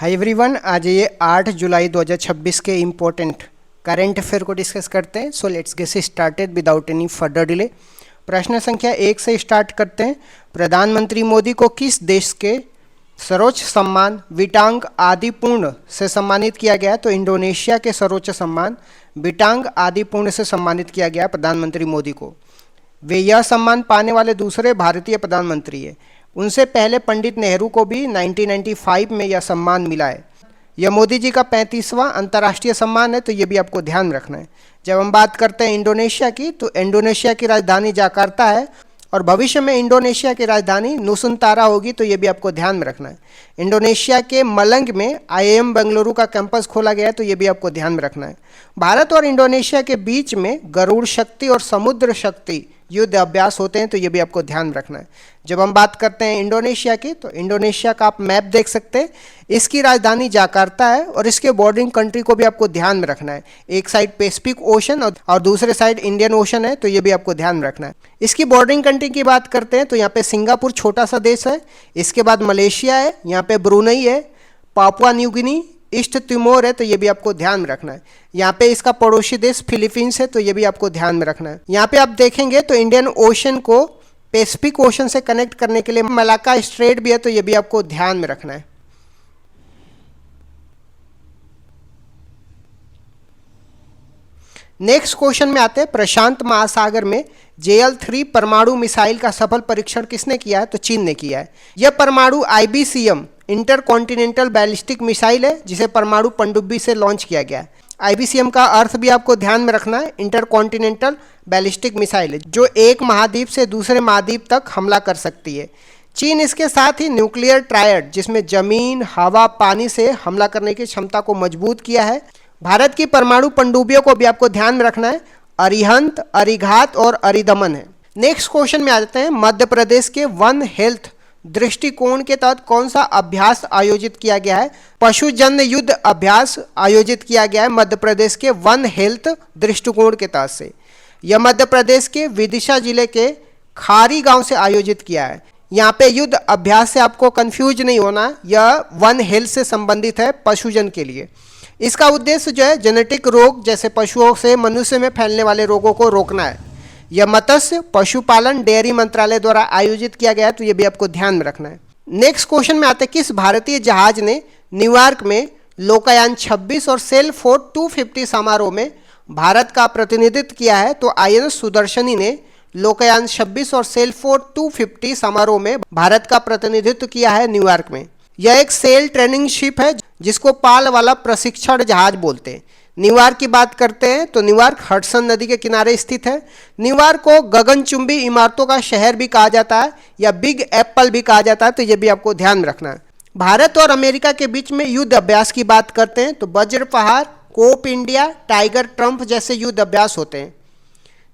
Hi everyone, आज ये 8 जुलाई 2026 के इम्पोर्टेंट करंट अफेयर को डिस्कस करते हैं। So let's get started without any further delay. प्रश्न संख्या 1 से स्टार्ट करते हैं। प्रधानमंत्री मोदी को किस देश के सर्वोच्च सम्मान बिटांग आदि पूर्ण से सम्मानित किया गया? तो इंडोनेशिया के सर्वोच्च सम्मान बिटांग आदि पूर्ण से सम्मानित किया गया प्रधानमंत्री मोदी को। वे यह सम्मान पाने वाले दूसरे भारतीय प्रधानमंत्री हैं। उनसे पहले पंडित नेहरू को भी 1995 में यह सम्मान मिला है। यह मोदी जी का 35वां अंतर्राष्ट्रीय सम्मान है, तो ये भी आपको ध्यान रखना है। जब हम बात करते हैं इंडोनेशिया की, तो इंडोनेशिया की राजधानी जकार्ता है और भविष्य में इंडोनेशिया की राजधानी नुसंतारा होगी, तो ये भी आपको ध्यान में रखना है। इंडोनेशिया के मलंग में IIM बेंगलुरु का कैंपस खोला गया है, तो ये भी आपको ध्यान में रखना है। भारत और इंडोनेशिया के बीच में गरुड़ शक्ति और समुद्र शक्ति युद्ध अभ्यास होते हैं, तो ये भी आपको ध्यान में रखना है। जब हम बात करते हैं इंडोनेशिया की, तो इंडोनेशिया का आप मैप देख सकते हैं। इसकी राजधानी जकार्ता है और इसके बॉर्डरिंग कंट्री को भी आपको ध्यान में रखना है। एक साइड पैसिफिक ओशन और दूसरे साइड इंडियन ओशन है, तो ये भी आपको ध्यान में रखना है। इसकी बॉर्डरिंग कंट्री की बात करते हैं तो यहाँ पे सिंगापुर छोटा सा देश है, इसके बाद मलेशिया है, यहाँ पे ब्रुनई है, Papua New Guinea, east Timor है, तो ये भी आपको ध्यान में रखना है। यहाँ पे इसका पड़ोसी देश फिलीपींस है, तो ये भी आपको ध्यान में रखना है। यहाँ पे आप देखेंगे तो इंडियन ओशन को पैसिफिक ओशन से कनेक्ट करने के लिए मलाक्का स्ट्रेट भी है, तो ये भी आपको ध्यान में रखना है। नेक्स्ट क्वेश्चन में आते हैं। प्रशांत महासागर में JL-3 परमाणु मिसाइल का सफल परीक्षण किसने किया है? तो चीन ने किया है। यह परमाणु IBCM इंटरकॉन्टिनेंटल बैलिस्टिक मिसाइल है, जिसे परमाणु पनडुब्बी से लॉन्च किया गया है। IBCM का अर्थ भी आपको ध्यान में रखना है। इंटरकॉन्टिनेंटल बैलिस्टिक मिसाइल है, जो एक महाद्वीप से दूसरे महाद्वीप तक हमला कर सकती है। चीन इसके साथ ही न्यूक्लियर ट्रायड, जिसमें जमीन, हवा, पानी से हमला करने की क्षमता को मजबूत किया है। भारत की परमाणु पनडुब्बियों को भी आपको ध्यान में रखना है। अरिहंत, अरिघात और अरिदमन है। नेक्स्ट क्वेश्चन में आ जाते हैं। मध्य प्रदेश के वन हेल्थ दृष्टिकोण के तहत कौन सा अभ्यास आयोजित किया गया है? पशुजन्य युद्ध अभ्यास आयोजित किया गया है मध्य प्रदेश के वन हेल्थ दृष्टिकोण के तहत से। यह मध्य प्रदेश के विदिशा जिले के खारी गांव से आयोजित किया है। यहाँ पे युद्ध अभ्यास से आपको कंफ्यूज नहीं होना, यह वन हेल्थ से संबंधित है, पशुजन के लिए। इसका उद्देश्य जो है जेनेटिक रोग जैसे पशुओं से मनुष्य में फैलने वाले रोगों को रोकना है। यह मत्स्य पशुपालन डेयरी मंत्रालय द्वारा आयोजित किया गया है, तो यह भी आपको ध्यान में रखना है। नेक्स्ट क्वेश्चन में आते हैं। किस भारतीय जहाज ने न्यूयॉर्क में लोकायान 26 और सेलफोर्ट 250 समारोह में भारत का प्रतिनिधित्व किया है? तो INS सुदर्शनी ने लोकायान 26 और सेलफोर्ट 250 समारोह में भारत का प्रतिनिधित्व किया है न्यूयॉर्क में। यह एक सेल ट्रेनिंग शिप है, जिसको पाल वाला प्रशिक्षण जहाज बोलते हैं। न्यूयॉर्क की बात करते हैं तो न्यूयॉर्क हडसन नदी के किनारे स्थित है। न्यूयॉर्क को गगनचुंबी इमारतों का शहर भी कहा जाता है या बिग एप्पल भी कहा जाता है, तो ये भी आपको ध्यान में रखना है। भारत और अमेरिका के बीच में युद्ध अभ्यास की बात करते हैं तो वज्र पहाड़, कोप इंडिया, टाइगर ट्रंप जैसे युद्ध अभ्यास होते हैं।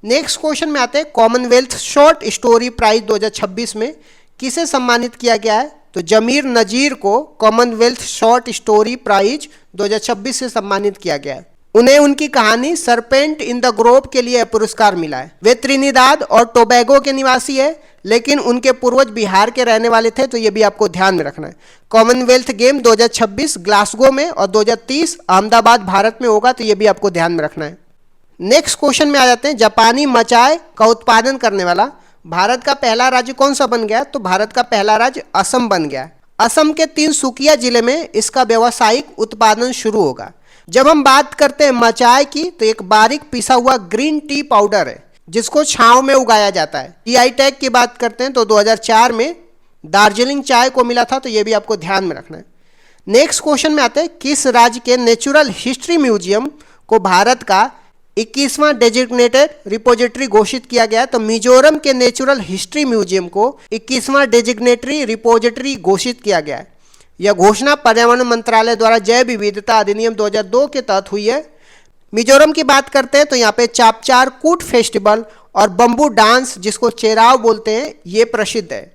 नेक्स्ट क्वेश्चन में आते हैं। कॉमनवेल्थ शॉर्ट स्टोरी प्राइज 2026 में किसे सम्मानित किया गया है? तो जमीर नजीर को कॉमनवेल्थ शॉर्ट स्टोरी प्राइज 2026 से सम्मानित किया गया है। उन्हें उनकी कहानी सरपेंट इन द ग्रोव के लिए पुरस्कार मिला है। वे त्रिनिदाद और टोबैगो के निवासी है, लेकिन उनके पूर्वज बिहार के रहने वाले थे, तो ये भी आपको ध्यान में रखना है। कॉमनवेल्थ गेम 2026 ग्लासगो में और 2030 अहमदाबाद भारत में होगा, तो ये भी आपको ध्यान में रखना है। नेक्स्ट क्वेश्चन में आ जाते हैं। जापानी मचाए का उत्पादन करने वाला भारत का पहला राज्य कौन सा बन गया? तो भारत का पहला राज्य असम बन गया। असम के तिनसुकिया जिले में इसका व्यावसायिक उत्पादन शुरू होगा। जब हम बात करते हैं मचाय की, तो एक बारीक पिसा हुआ ग्रीन टी पाउडर है, जिसको छांव में उगाया जाता है। GI टैग की बात करते हैं तो 2004 में दार्जिलिंग चाय को मिला था, तो ये भी आपको ध्यान में रखना है। नेक्स्ट क्वेश्चन में आते हैं। किस राज्य के नेचुरल हिस्ट्री म्यूजियम को भारत का 21वां डेजिग्नेटेड रिपोजिटरी घोषित किया गया? तो मिजोरम के नेचुरल हिस्ट्री म्यूजियम को 21वां डेजिग्नेटरी रिपोजिटरी घोषित किया गया है। यह घोषणा पर्यावरण मंत्रालय द्वारा जैव विविधता अधिनियम 2002 के तहत हुई है। मिजोरम की बात करते हैं तो यहाँ पे चापचार कूट फेस्टिवल और बम्बू डांस, जिसको चेराव बोलते हैं, ये प्रसिद्ध है।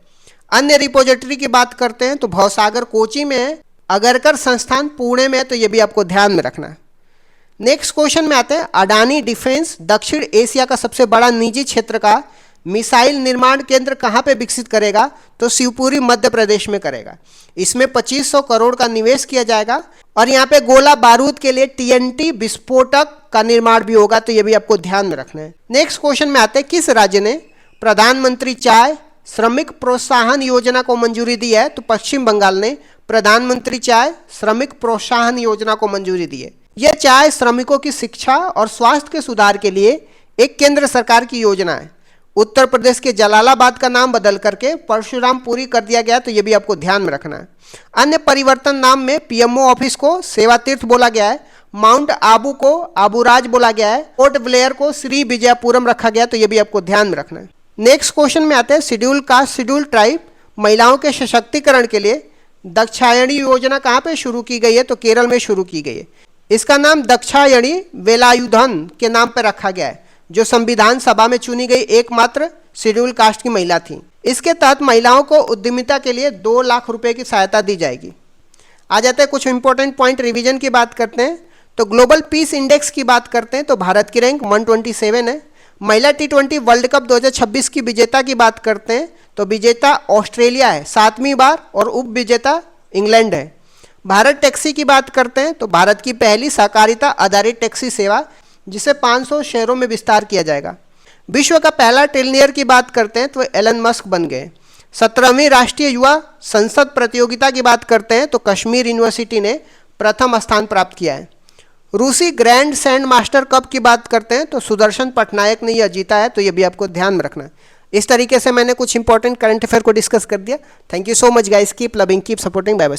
अन्य रिपोजिटरी की बात करते हैं तो भवसागर कोची में है, अगरकर संस्थान पुणे में है, तो ये भी आपको ध्यान में रखना है। नेक्स्ट क्वेश्चन में आते हैं। अडानी डिफेंस दक्षिण एशिया का सबसे बड़ा निजी क्षेत्र का मिसाइल निर्माण केंद्र कहाँ पे विकसित करेगा, तो शिवपुरी मध्य प्रदेश में करेगा। इसमें 2500 करोड़ का निवेश किया जाएगा और यहाँ पे गोला बारूद के लिए TNT विस्फोटक का निर्माण भी होगा, तो ये भी आपको ध्यान में रखना है। नेक्स्ट क्वेश्चन में आते हैं, किस राज्य ने प्रधानमंत्री चाय श्रमिक प्रोत्साहन योजना को मंजूरी दी है, तो पश्चिम बंगाल ने प्रधानमंत्री चाय श्रमिक प्रोत्साहन योजना को मंजूरी दी है। यह चाय श्रमिकों की शिक्षा और स्वास्थ्य के सुधार के लिए एक केंद्र सरकार की योजना है। उत्तर प्रदेश के जलालाबाद का नाम बदल करके परशुरामपुरी कर दिया गया, तो ये भी आपको ध्यान में रखना है। अन्य परिवर्तन नाम में PMO ऑफिस को सेवा तीर्थ बोला गया है, माउंट आबू को आबूराज बोला गया है, पोर्ट ब्लेयर को श्री विजयपुरम रखा गया, तो ये भी आपको ध्यान में रखना है। नेक्स्ट क्वेश्चन में आते हैं, शेड्यूल कास्ट शेड्यूल ट्राइब महिलाओं के सशक्तिकरण के लिए दक्षायणी योजना कहाँ पे शुरू की गई है, तो केरल में शुरू की गई है। इसका नाम दक्षायणी वेलायुधन के नाम पर रखा गया है, जो संविधान सभा में चुनी गई एकमात्र शेड्यूल कास्ट की महिला थी। इसके तहत महिलाओं को उद्यमिता के लिए 2 लाख रुपए की सहायता दी जाएगी। आ जाते हैं कुछ इंपॉर्टेंट पॉइंट, रिवीजन की बात करते हैं तो ग्लोबल पीस इंडेक्स की बात करते हैं तो भारत की रैंक 127 है। महिला T20 वर्ल्ड कप 2026 की विजेता की बात करते हैं तो विजेता ऑस्ट्रेलिया है 7वीं बार और उप विजेता इंग्लैंड है। भारत टैक्सी की बात करते हैं तो भारत की पहली सहकारिता आधारित टैक्सी सेवा जिसे 500 शहरों में विस्तार किया जाएगा। विश्व का पहला ट्रिलियनियर की बात करते हैं तो एलन मस्क बन गए। 17वीं राष्ट्रीय युवा संसद प्रतियोगिता की बात करते हैं तो कश्मीर यूनिवर्सिटी ने प्रथम स्थान प्राप्त किया है। रूसी ग्रैंड सैंड मास्टर कप की बात करते हैं तो सुदर्शन पटनायक ने यह जीता है, तो ये भी आपको ध्यान में रखना है। इस तरीके से मैंने कुछ इंपॉर्टेंट करंट अफेयर को डिस्कस कर दिया। Thank you so much guys, keep loving, keep supporting, bye bye.